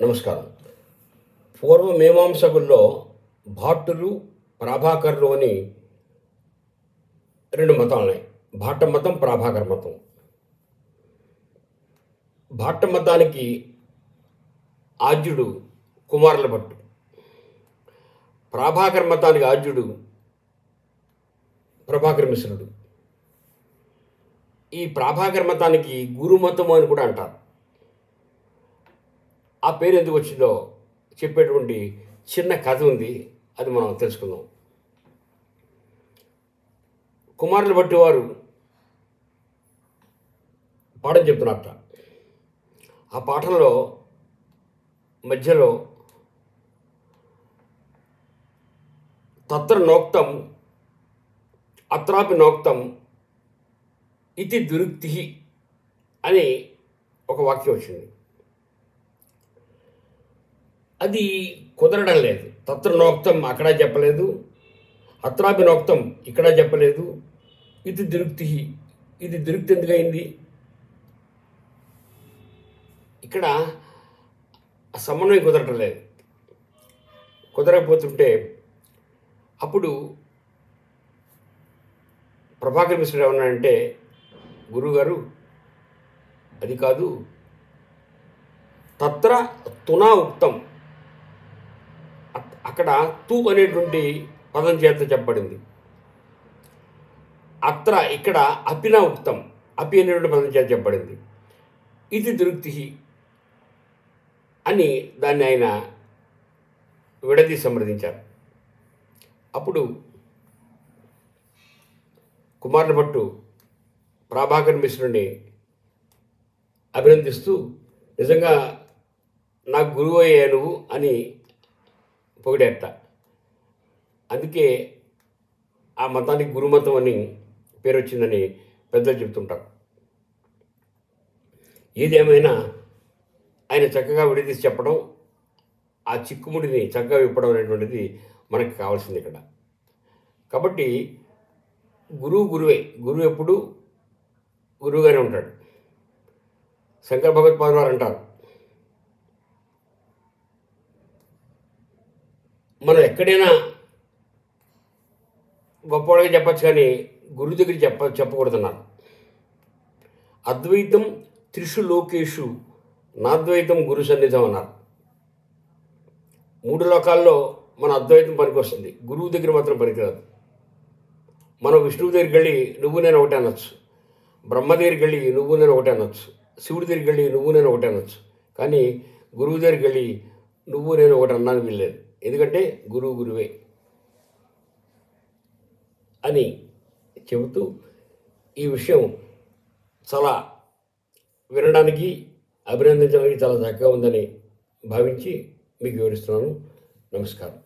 నమస్కారం. పూర్వ మీమాంసకుల్లో భాట్టులు, ప్రాభాకరులు అని రెండు మతాలున్నాయి. భాట్ట మతం, ప్రాభాకర మతం. భాట్ట మతానికి ఆద్యుడు కుమారుల భట్టు, ప్రాభాకర మతానికి ఆద్యుడు ప్రభాకర మిశ్రుడు. ఈ ప్రాభాకర మతానికి గురుమతము అని కూడా అంటారు. ఆ పేరు ఎందుకు వచ్చిందో చెప్పేటువంటి చిన్న కథ ఉంది, అది మనం తెలుసుకుందాం. కుమారుల భట్టి వారు పాఠం చెప్తున్నారట. ఆ పాఠంలో మధ్యలో తత్ర నోక్తం అత్రాపి నోక్తం ఇతి దురుక్తి అని ఒక వాక్యం వచ్చింది. అది కుదరడం లేదు. తత్ర నోక్తం అక్కడ చెప్పలేదు, అత్రాపి నోక్తం ఇక్కడ చెప్పలేదు, ఇది దురుక్తి. ఇది దురుక్తి ఎందుకయింది? ఇక్కడ సమన్వయం కుదరటం లేదు. కుదరకపోతుంటే అప్పుడు ప్రభాకర మిశ్రుడు ఏమన్నాడంటే, గురువుగారు అది కాదు, తత్ర తునా ఉక్తం, అక్కడ తూ అనేటువంటి పదం చేత చెప్పబడింది. అత్ర ఇక్కడ అపినా ఉక్తం, అపి అనేటువంటి పదం చేత చెప్పబడింది. ఇది దురుక్తి అని దాన్ని ఆయన విడదీసి సంప్రదించారు. అప్పుడు కుమారుల భట్టు ప్రభాకర మిశ్రుడిని అభినందిస్తూ, నిజంగా నాకు గురువు అయ్యా నువ్వు అని పొగిడేట. అందుకే ఆ మతానికి గురుమతం అని పేరు వచ్చిందని పెద్దలు చెప్తుంటారు. ఏదేమైనా ఆయన చక్కగా విడదీసి చెప్పడం, ఆ చిక్కుముడిని చక్కగా విప్పడం అనేటువంటిది మనకు కావాల్సింది ఇక్కడ. కాబట్టి గురువే. గురువు ఎప్పుడు గురువుగానే ఉంటాడు. శంకర భగవత్పాదులు వారు అంటారు, మనం ఎక్కడైనా గొప్పవాడిగా చెప్పచ్చు, కానీ గురువు దగ్గర చెప్పకూడదన్నారు. అద్వైతం త్రిషు లోకేషు నాద్వైతం గురు సన్నిధం అన్నారు. మూడు లోకాల్లో మన అద్వైతం పనికి వస్తుంది, గురువు దగ్గర మాత్రం పనికిరాదు. మనం విష్ణువు దగ్గరికి వెళ్ళి నువ్వు నేను ఒకటే అనొచ్చు, బ్రహ్మ దగ్గరికి వెళ్ళి నువ్వు నేను ఒకటే అనొచ్చు, శివుడి దగ్గరికి వెళ్ళి నువ్వు నేను ఒకటే అనొచ్చు. కానీ గురువు దగ్గరికి వెళ్ళి నువ్వు నేను ఒకటి అన్నాను వీల్లేదు. ఎందుకంటే గురువే అని చెబుతూ ఈ విషయం చాలా వినడానికి, అభినందించడానికి చాలా చక్కగా ఉందని భావించి మీకు వివరిస్తున్నాను. నమస్కారం.